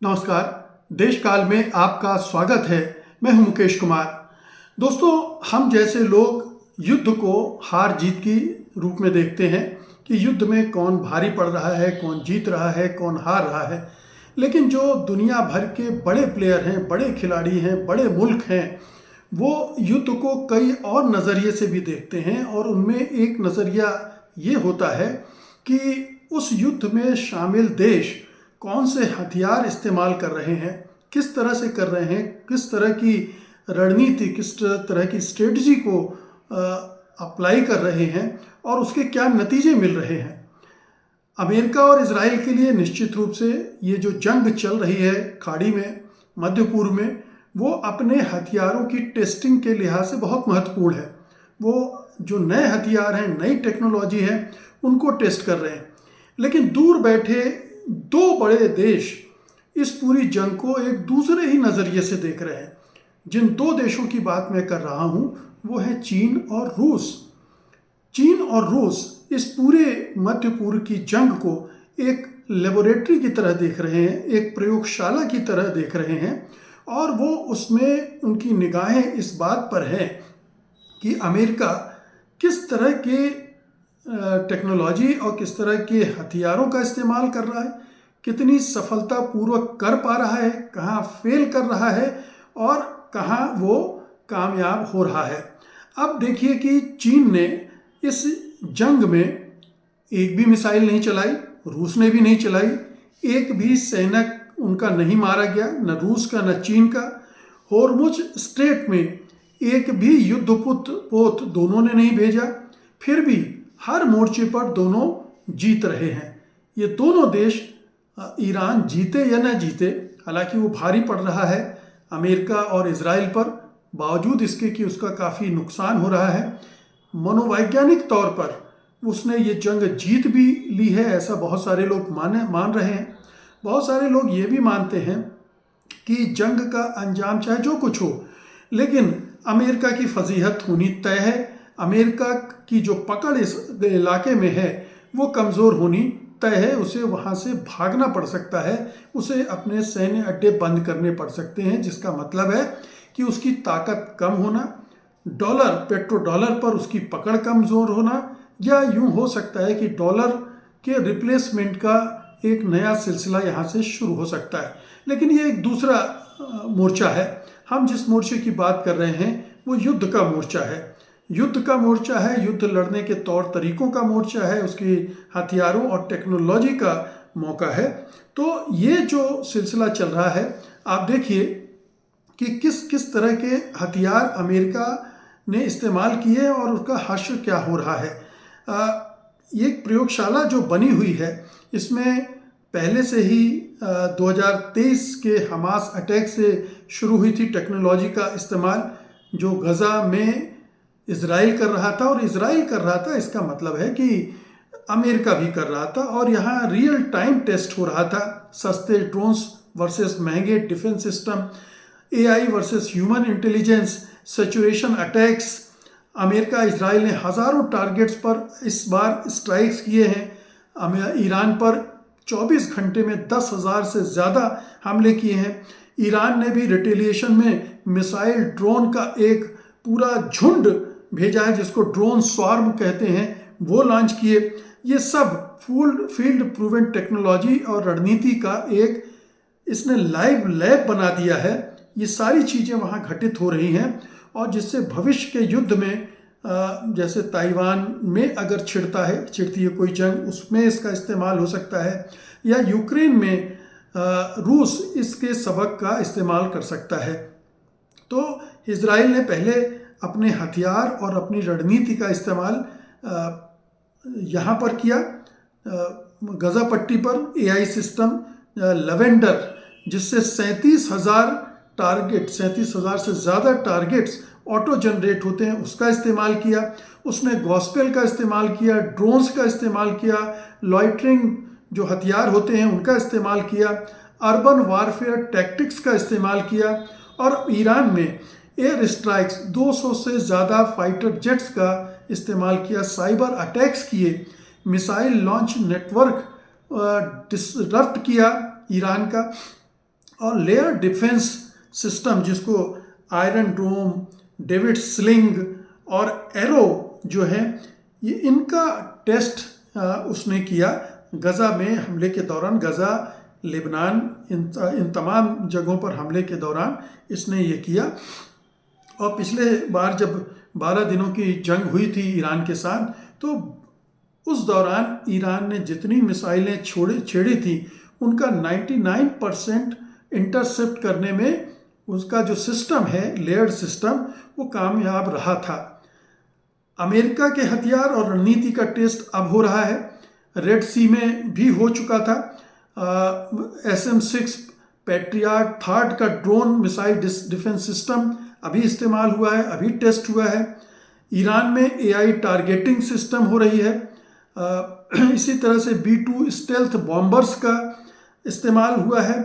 नमस्कार। देश काल में आपका स्वागत है। मैं हूं मुकेश कुमार। दोस्तों, हम जैसे लोग युद्ध को हार जीत की रूप में देखते हैं कि युद्ध में कौन भारी पड़ रहा है, कौन जीत रहा है, कौन हार रहा है। लेकिन जो दुनिया भर के बड़े प्लेयर हैं, बड़े खिलाड़ी हैं, बड़े मुल्क हैं, वो युद्ध को कई और नज़रिए से भी देखते हैं। और उनमें एक नज़रिया ये होता है कि उस युद्ध में शामिल देश कौन से हथियार इस्तेमाल कर रहे हैं, किस तरह से कर रहे हैं, किस तरह की रणनीति, किस तरह की स्ट्रेटजी को अप्लाई कर रहे हैं और उसके क्या नतीजे मिल रहे हैं। अमेरिका और इजराइल के लिए निश्चित रूप से ये जो जंग चल रही है खाड़ी में, मध्य पूर्व में, वो अपने हथियारों की टेस्टिंग के लिहाज से बहुत महत्वपूर्ण है। वो जो नए हथियार हैं, नई टेक्नोलॉजी है, उनको टेस्ट कर रहे हैं। लेकिन दूर बैठे दो बड़े देश इस पूरी जंग को एक दूसरे ही नज़रिए से देख रहे हैं। जिन दो देशों की बात मैं कर रहा हूं वो है चीन और रूस। चीन और रूस इस पूरे मध्य पूर्व की जंग को एक लेबोरेटरी की तरह देख रहे हैं, एक प्रयोगशाला की तरह देख रहे हैं। और वो उसमें उनकी निगाहें इस बात पर हैं कि अमेरिका किस तरह के टेक्नोलॉजी और किस तरह के हथियारों का इस्तेमाल कर रहा है, कितनी सफलतापूर्वक कर पा रहा है, कहाँ फेल कर रहा है और कहाँ वो कामयाब हो रहा है। अब देखिए कि चीन ने इस जंग में एक भी मिसाइल नहीं चलाई, रूस ने भी नहीं चलाई, एक भी सैनिक उनका नहीं मारा गया, न रूस का न चीन का। होर्मुज स्ट्रेट में एक भी युद्धपोत दोनों ने नहीं भेजा, फिर भी हर मोर्चे पर दोनों जीत रहे हैं। ये दोनों देश, ईरान जीते या न जीते, हालांकि वो भारी पड़ रहा है अमेरिका और इजराइल पर, बावजूद इसके कि उसका काफ़ी नुकसान हो रहा है। मनोवैज्ञानिक तौर पर उसने ये जंग जीत भी ली है, ऐसा बहुत सारे लोग मान रहे हैं। बहुत सारे लोग ये भी मानते हैं कि जंग का अंजाम चाहे जो कुछ हो, लेकिन अमेरिका की फजीहत होनी तय है। अमेरिका की जो पकड़ इस इलाके में है वो कमज़ोर होनी तय है। उसे वहाँ से भागना पड़ सकता है, उसे अपने सैन्य अड्डे बंद करने पड़ सकते हैं, जिसका मतलब है कि उसकी ताकत कम होना, डॉलर, पेट्रो डॉलर पर उसकी पकड़ कमज़ोर होना, या यूँ हो सकता है कि डॉलर के रिप्लेसमेंट का एक नया सिलसिला यहाँ से शुरू हो सकता है। लेकिन ये एक दूसरा मोर्चा है। हम जिस मोर्चे की बात कर रहे हैं वो युद्ध का मोर्चा है। युद्ध का मोर्चा है, युद्ध लड़ने के तौर तरीकों का मोर्चा है, उसकी हथियारों और टेक्नोलॉजी का मौका है। तो ये जो सिलसिला चल रहा है, आप देखिए कि किस किस तरह के हथियार अमेरिका ने इस्तेमाल किए और उसका हश्र क्या हो रहा है। ये प्रयोगशाला जो बनी हुई है, इसमें पहले से ही 2023 के हमास अटैक से शुरू हुई थी टेक्नोलॉजी का इस्तेमाल, जो गज़ा में इजराइल कर रहा था। और इजराइल कर रहा था, इसका मतलब है कि अमेरिका भी कर रहा था। और यहाँ रियल टाइम टेस्ट हो रहा था, सस्ते ड्रोन्स वर्सेस महंगे defence system, AI versus human intelligence, saturation attacks. America Israel ने हज़ारों टारगेट्स पर इस बार स्ट्राइक्स किए हैं। ईरान पर 24 घंटे में 10,000 से ज़्यादा हमले किए हैं। ईरान ने भी रिटेलिएशन में मिसाइल ड्रोन का एक पूरा झुंड भेजा है, जिसको ड्रोन स्वार्म कहते हैं, वो लॉन्च किए। ये सब फील्ड प्रूवन टेक्नोलॉजी और रणनीति का एक इसने लाइव लैब बना दिया है। ये सारी चीज़ें वहाँ घटित हो रही हैं, और जिससे भविष्य के युद्ध में जैसे ताइवान में अगर छिड़ती है कोई जंग, उसमें इसका इस्तेमाल हो सकता है, या यूक्रेन में रूस इसके सबक का इस्तेमाल कर सकता है। तो इजराइल ने पहले अपने हथियार और अपनी रणनीति का इस्तेमाल यहाँ पर किया, गज़ा पट्टी पर AI सिस्टम लेवेंडर, जिससे 37,000 से ज़्यादा टारगेट्स ऑटो जनरेट होते हैं, उसका इस्तेमाल किया। उसने गॉस्पेल का इस्तेमाल किया, ड्रोन्स का इस्तेमाल किया, लॉइटरिंग जो हथियार होते हैं उनका इस्तेमाल किया, अर्बन वारफेयर टैक्टिक्स का इस्तेमाल किया। और ईरान में एयर स्ट्राइक्स, 200 से ज़्यादा फाइटर जेट्स का इस्तेमाल किया, साइबर अटैक्स किए, मिसाइल लॉन्च नेटवर्क डिसरप्ट किया ईरान का। और लेयर डिफेंस सिस्टम जिसको आयरन डोम, डेविड स्लिंग और एरो जो है, ये इनका टेस्ट उसने किया गज़ा में हमले के दौरान। गज़ा, लेबनान, इन तमाम जगहों पर हमले के दौरान इसने ये किया। और पिछले बार जब 12 दिनों की जंग हुई थी ईरान के साथ, तो उस दौरान ईरान ने जितनी मिसाइलें छेड़ी थी उनका 99% इंटरसेप्ट करने में उसका जो सिस्टम है, लेयर्ड सिस्टम, वो कामयाब रहा था। अमेरिका के हथियार और रणनीति का टेस्ट अब हो रहा है। रेड सी में भी हो चुका था। SM-6 पैट्रियट थर्ड का ड्रोन मिसाइल डिफेंस सिस्टम अभी इस्तेमाल हुआ है, अभी टेस्ट हुआ है। ईरान में AI टारगेटिंग सिस्टम हो रही है। इसी तरह से B-2 स्टेल्थ बॉम्बर्स का इस्तेमाल हुआ है।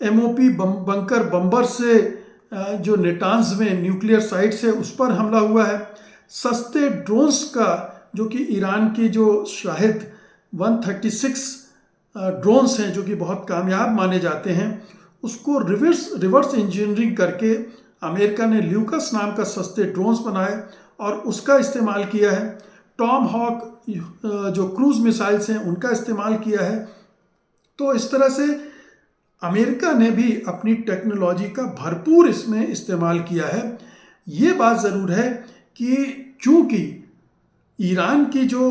MOP बंकर बम्बर से जो नेटान्स में न्यूक्लियर साइट्स है उस पर हमला हुआ है। सस्ते ड्रोन्स का, जो कि ईरान की जो शाहिद 136 ड्रोन्स हैं जो कि बहुत कामयाब माने जाते हैं, उसको रिवर्स इंजीनियरिंग करके अमेरिका ने ल्यूकस नाम का सस्ते ड्रोन्स बनाए और उसका इस्तेमाल किया है। टॉम हॉक जो क्रूज मिसाइल्स हैं उनका इस्तेमाल किया है। तो इस तरह से अमेरिका ने भी अपनी टेक्नोलॉजी का भरपूर इसमें इस्तेमाल किया है। ये बात ज़रूर है कि चूंकि ईरान की जो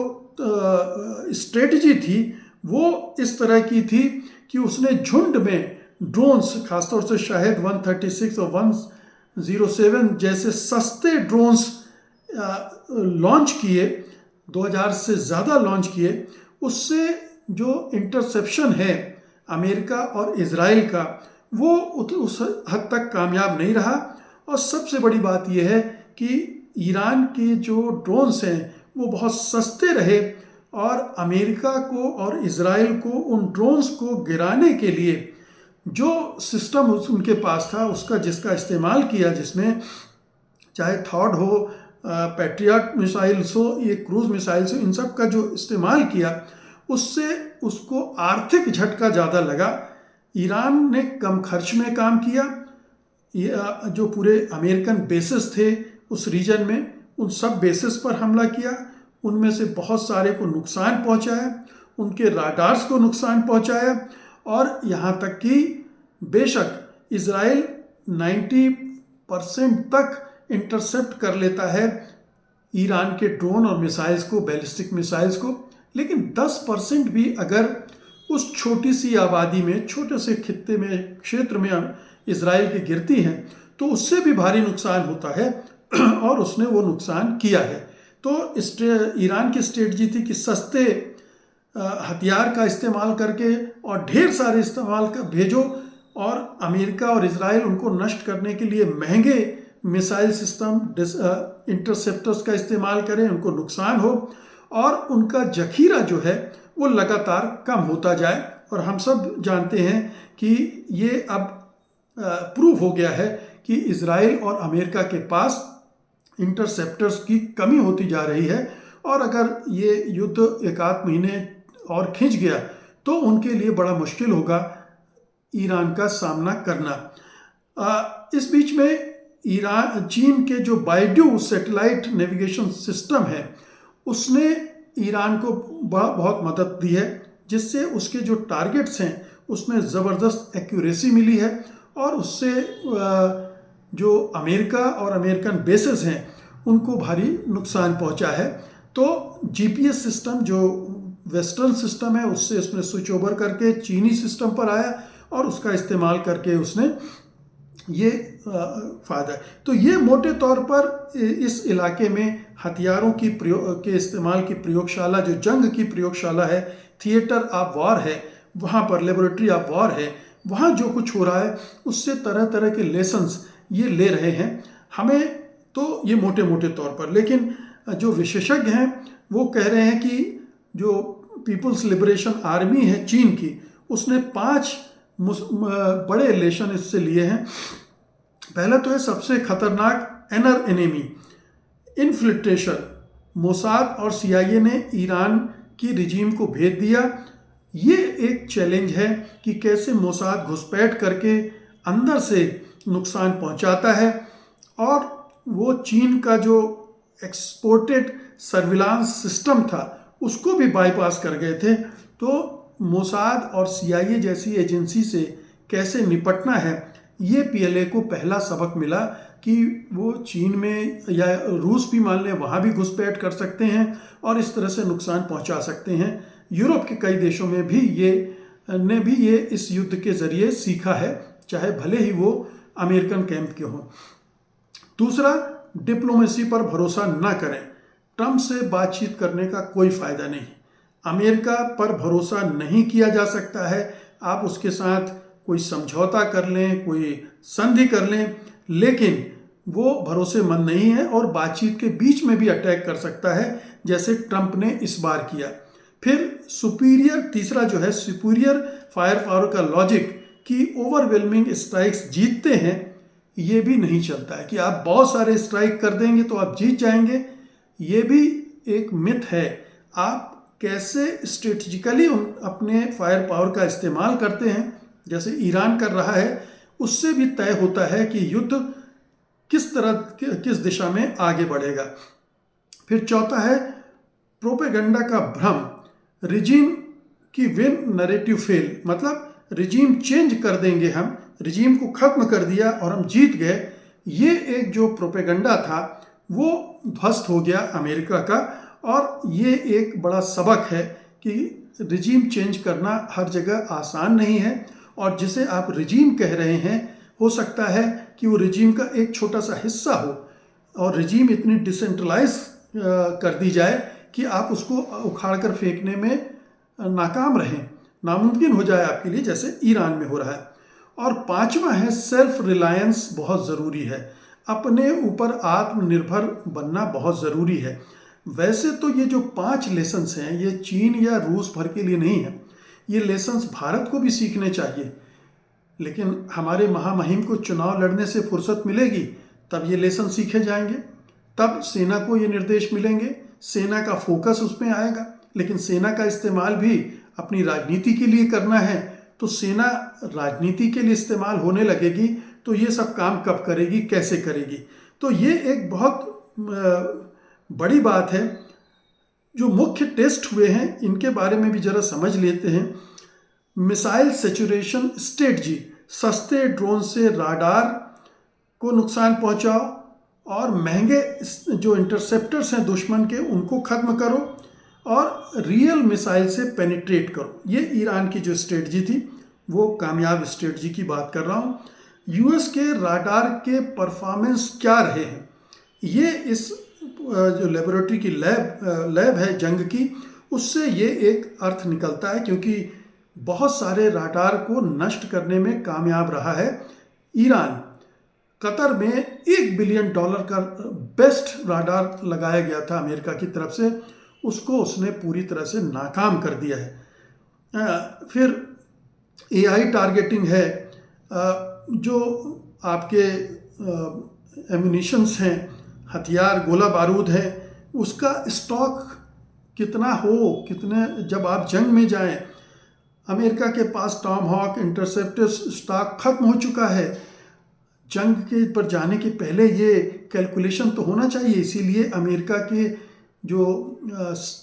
स्ट्रेटजी थी वो इस तरह की थी कि उसने झुंड में ड्रोन्स, खासतौर से शाहिद 136 और 107 जैसे सस्ते ड्रोन्स लॉन्च किए, 2000 से ज़्यादा लॉन्च किए। उससे जो इंटरसेप्शन है अमेरिका और इज़राइल का, वो उस हद तक कामयाब नहीं रहा। और सबसे बड़ी बात यह है कि ईरान के जो ड्रोन्स हैं वो बहुत सस्ते रहे और अमेरिका को और इज़राइल को उन ड्रोन्स को गिराने के लिए जो सिस्टम उनके पास था, उसका जिसका इस्तेमाल किया, जिसमें चाहे थॉड हो, पैट्रियट मिसाइल्स हो, ये क्रूज मिसाइल्स हो, इन सब का जो इस्तेमाल किया, उससे उसको आर्थिक झटका ज़्यादा लगा। ईरान ने कम खर्च में काम किया। जो पूरे अमेरिकन बेसेस थे उस रीजन में, उन सब बेसेस पर हमला किया। उनमें से बहुत सारे को नुकसान पहुंचाया, उनके राडार्स को नुकसान पहुंचाया। और यहाँ तक कि बेशक इज़राइल 90% तक इंटरसेप्ट कर लेता है ईरान के ड्रोन और मिसाइल्स को, बैलिस्टिक मिसाइल्स को, लेकिन 10% भी अगर उस छोटी सी आबादी में, छोटे से खित्ते में, क्षेत्र में इज़राइल की गिरती हैं तो उससे भी भारी नुकसान होता है और उसने वो नुकसान किया है। तो ईरान की स्ट्रेटजी थी कि सस्ते हथियार का इस्तेमाल करके और ढेर सारे इस्तेमाल कर भेजो, और अमेरिका और इज़राइल उनको नष्ट करने के लिए महंगे मिसाइल सिस्टम, इंटरसेप्टर्स का इस्तेमाल करें, उनको नुकसान हो और उनका जखीरा जो है वो लगातार कम होता जाए। और हम सब जानते हैं कि ये अब प्रूव हो गया है कि इज़राइल और अमेरिका के पास इंटरसेप्टर्स की कमी होती जा रही है, और अगर ये युद्ध एक आध महीने और खिंच गया तो उनके लिए बड़ा मुश्किल होगा ईरान का सामना करना। इस बीच में चीन के जो बाइड्यू सैटेलाइट नेविगेशन सिस्टम है उसने ईरान को बहुत मदद दी है, जिससे उसके जो टारगेट्स हैं उसमें ज़बरदस्त एक्यूरेसी मिली है और उससे जो अमेरिका और अमेरिकन बेसेस हैं उनको भारी नुकसान पहुंचा है। तो GPS सिस्टम जो वेस्टर्न सिस्टम है उससे उसने स्विच ओवर करके चीनी सिस्टम पर आया और उसका इस्तेमाल करके उसने ये फ़ायदा है। तो ये मोटे तौर पर इस इलाके में हथियारों की के इस्तेमाल की प्रयोगशाला, जो जंग की प्रयोगशाला है, थिएटर ऑफ वॉर है, वहाँ पर लेबोरेटरी ऑफ वॉर है, वहाँ जो कुछ हो रहा है उससे तरह तरह के लेसन्स ये ले रहे हैं। हमें तो ये मोटे मोटे तौर पर, लेकिन जो विशेषज्ञ हैं वो कह रहे हैं कि जो पीपल्स लिबरेशन आर्मी है चीन की, उसने 5 बड़े लेसन इससे लिए हैं। पहला तो है सबसे खतरनाक इनर एनिमी इन्फिल्ट्रेशन। मोसाद और CIA ने ईरान की रिजीम को भेज दिया। ये एक चैलेंज है कि कैसे मोसाद घुसपैठ करके अंदर से नुकसान पहुंचाता है और वो चीन का जो एक्सपोर्टेड सर्विलांस सिस्टम था उसको भी बाईपास कर गए थे। तो मोसाद और CIA जैसी एजेंसी से कैसे निपटना है, ये PLA को पहला सबक मिला कि वो चीन में या रूस भी मान लें वहाँ भी घुसपैठ कर सकते हैं और इस तरह से नुकसान पहुँचा सकते हैं। यूरोप के कई देशों में भी ये इस युद्ध के ज़रिए सीखा है, चाहे भले ही वो अमेरिकन कैंप के हों। दूसरा, डिप्लोमेसी पर भरोसा न करें। ट्रंप से बातचीत करने का कोई फ़ायदा नहीं। अमेरिका पर भरोसा नहीं किया जा सकता है। आप उसके साथ कोई समझौता कर लें, कोई संधि कर लें, लेकिन वो भरोसेमंद नहीं है और बातचीत के बीच में भी अटैक कर सकता है, जैसे ट्रंप ने इस बार किया। फिर तीसरा जो है सुपीरियर फायर पावर का लॉजिक कि ओवरवेलमिंग स्ट्राइक्स जीतते हैं, ये भी नहीं चलता है कि आप बहुत सारे स्ट्राइक कर देंगे तो आप जीत जाएंगे। ये भी एक मिथ है। आप कैसे स्ट्रेटजिकली अपने फायर पावर का इस्तेमाल करते हैं, जैसे ईरान कर रहा है, उससे भी तय होता है कि युद्ध किस दिशा में आगे बढ़ेगा। फिर चौथा है प्रोपेगेंडा का भ्रम। रिजीम की विन नैरेटिव फेल, मतलब रिजीम चेंज कर देंगे, हम रिजीम को ख़त्म कर दिया और हम जीत गए, ये एक जो प्रोपेगेंडा था वो ध्वस्त हो गया अमेरिका का। और ये एक बड़ा सबक है कि रिजीम चेंज करना हर जगह आसान नहीं है और जिसे आप रिजीम कह रहे हैं हो सकता है कि वो रिजीम का एक छोटा सा हिस्सा हो और रिजीम इतनी डिसेंट्रलाइज कर दी जाए कि आप उसको उखाड़ कर फेंकने में नाकाम रहें, नामुमकिन हो जाए आपके लिए, जैसे ईरान में हो रहा है। और पांचवा है सेल्फ रिलायंस बहुत ज़रूरी है। अपने ऊपर आत्मनिर्भर बनना बहुत ज़रूरी है। वैसे तो ये जो 5 लेसन्स हैं ये चीन या रूस भर के लिए नहीं है, ये लेसन्स भारत को भी सीखने चाहिए। लेकिन हमारे महामहिम को चुनाव लड़ने से फुर्सत मिलेगी तब ये लेसन सीखे जाएंगे, तब सेना को ये निर्देश मिलेंगे, सेना का फोकस उसमें आएगा। लेकिन सेना का इस्तेमाल भी अपनी राजनीति के लिए करना है, तो सेना राजनीति के लिए इस्तेमाल होने लगेगी तो ये सब काम कब करेगी, कैसे करेगी। तो ये एक बहुत बड़ी बात है। जो मुख्य टेस्ट हुए हैं इनके बारे में भी ज़रा समझ लेते हैं। मिसाइल सैचुरेशन स्ट्रेटजी, सस्ते ड्रोन से राडार को नुकसान पहुंचाओ और महंगे जो इंटरसेप्टर्स हैं दुश्मन के उनको ख़त्म करो और रियल मिसाइल से पेनिट्रेट करो। ये ईरान की जो स्ट्रेटजी थी वो कामयाब स्ट्रेटजी की बात कर रहा हूँ। यूएस के राडार के परफॉर्मेंस क्या रहे हैं, ये इस जो लेबोरेटरी की लैब है जंग की, उससे ये एक अर्थ निकलता है, क्योंकि बहुत सारे राडार को नष्ट करने में कामयाब रहा है ईरान। कतर में $1 बिलियन का बेस्ट राडार लगाया गया था अमेरिका की तरफ से, उसको उसने पूरी तरह से नाकाम कर दिया है। फिर AI टारगेटिंग है, जो आपके एम्यूनिशंस हैं, हथियार गोला बारूद है, उसका स्टॉक कितना हो, कितने, जब आप जंग में जाएं, अमेरिका के पास टॉम हॉक इंटरसेप्टर स्टॉक खत्म हो चुका है। जंग के पर जाने के पहले ये कैलकुलेशन तो होना चाहिए। इसीलिए अमेरिका के जो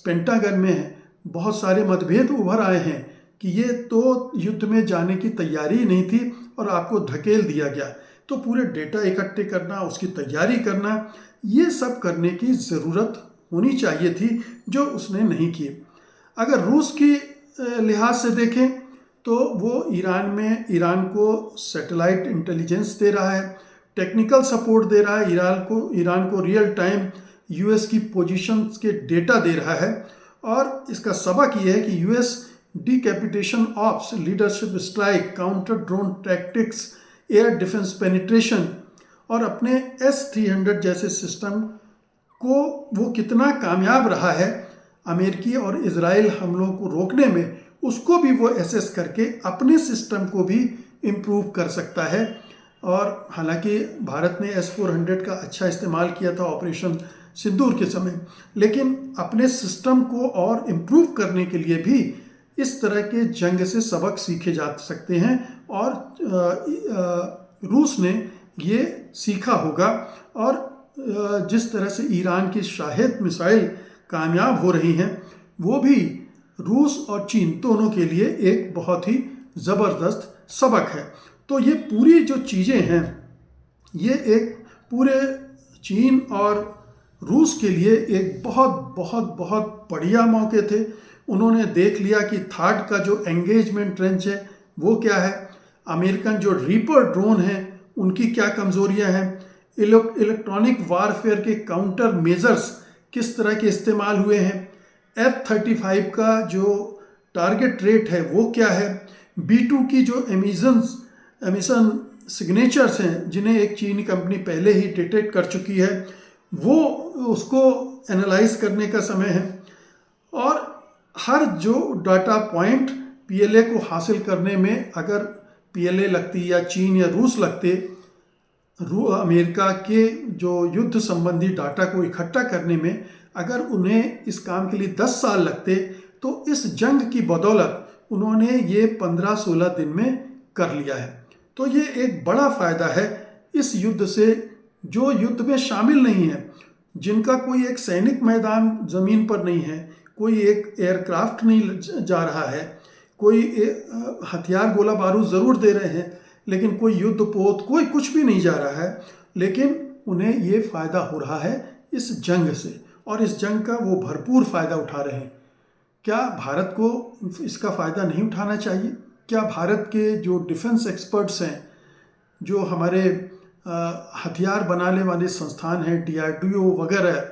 पेंटागन में बहुत सारे मतभेद उभर आए हैं कि ये तो युद्ध में जाने की तैयारी नहीं थी और आपको धकेल दिया गया। तो पूरे डेटा इकट्ठे करना, उसकी तैयारी करना, ये सब करने की ज़रूरत होनी चाहिए थी, जो उसने नहीं की। अगर रूस की लिहाज से देखें तो वो ईरान को सैटेलाइट इंटेलिजेंस दे रहा है, टेक्निकल सपोर्ट दे रहा है, ईरान को रियल टाइम यूएस की पोजीशंस के डेटा दे रहा है। और इसका सबक ये है कि US decapitation ops, leadership strike, counter drone tactics, air defence penetration और अपने S-300 जैसे सिस्टम को वो कितना कामयाब रहा है अमेरिकी और इजराइल हमलों को रोकने में, उसको भी वो एसेस करके अपने सिस्टम को भी इम्प्रूव कर सकता है। और हालांकि भारत ने S-400 का अच्छा इस्तेमाल किया था ऑपरेशन सिंदूर के समय, लेकिन अपने सिस्टम को और इम्प्रूव करने के लिए भी इस तरह के जंग से सबक सीखे जा सकते हैं और रूस ने ये सीखा होगा। और जिस तरह से ईरान की शाहिद मिसाइल कामयाब हो रही हैं, वो भी रूस और चीन दोनों के लिए एक बहुत ही ज़बरदस्त सबक है। तो ये पूरी जो चीज़ें हैं, ये एक पूरे चीन और रूस के लिए एक बहुत बहुत बहुत बढ़िया मौके थे। उन्होंने देख लिया कि थाड का जो एंगेजमेंट रेंज है वो क्या है, अमेरिकन जो रीपर ड्रोन हैं उनकी क्या कमज़ोरियां हैं, इलेक्ट्रॉनिक वारफेयर के काउंटर मेजर्स किस तरह के इस्तेमाल हुए हैं, F-35 का जो टारगेट रेट है वो क्या है, B-2 की जो एमिशन सिग्नेचर्स हैं जिन्हें एक चीनी कंपनी पहले ही डिटेक्ट कर चुकी है, वो उसको एनालाइज करने का समय है। और हर जो डाटा पॉइंट PLA को हासिल करने में अगर PLA लगती या चीन या रूस लगते, अमेरिका के जो युद्ध संबंधी डाटा को इकट्ठा करने में अगर उन्हें इस काम के लिए 10 साल लगते, तो इस जंग की बदौलत उन्होंने ये 15-16 दिन में कर लिया है। तो ये एक बड़ा फ़ायदा है इस युद्ध से। जो युद्ध में शामिल नहीं है, जिनका कोई एक सैनिक मैदान ज़मीन पर नहीं है, कोई एक एयरक्राफ्ट नहीं जा रहा है, कोई हथियार गोला बारूद ज़रूर दे रहे हैं, लेकिन कोई युद्ध पोत कोई कुछ भी नहीं जा रहा है, लेकिन उन्हें ये फ़ायदा हो रहा है इस जंग से, और इस जंग का वो भरपूर फ़ायदा उठा रहे हैं। क्या भारत को इसका फ़ायदा नहीं उठाना चाहिए? क्या भारत के जो डिफेंस एक्सपर्ट्स हैं, जो हमारे हथियार बनाने वाले संस्थान हैं, DRDO वगैरह,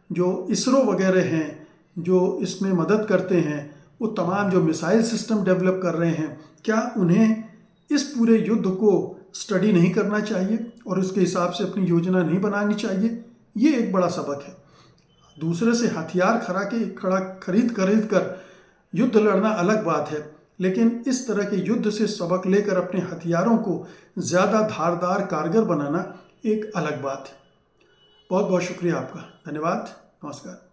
जो इसरो वगैरह हैं, जो इसमें मदद करते हैं, वो तमाम जो मिसाइल सिस्टम डेवलप कर रहे हैं, क्या उन्हें इस पूरे युद्ध को स्टडी नहीं करना चाहिए और उसके हिसाब से अपनी योजना नहीं बनानी चाहिए? ये एक बड़ा सबक है। दूसरे से हथियार खरीद कर युद्ध लड़ना अलग बात है, लेकिन इस तरह के युद्ध से सबक लेकर अपने हथियारों को ज़्यादा धारदार कारगर बनाना एक अलग बात है। बहुत बहुत शुक्रिया आपका। धन्यवाद। नमस्कार।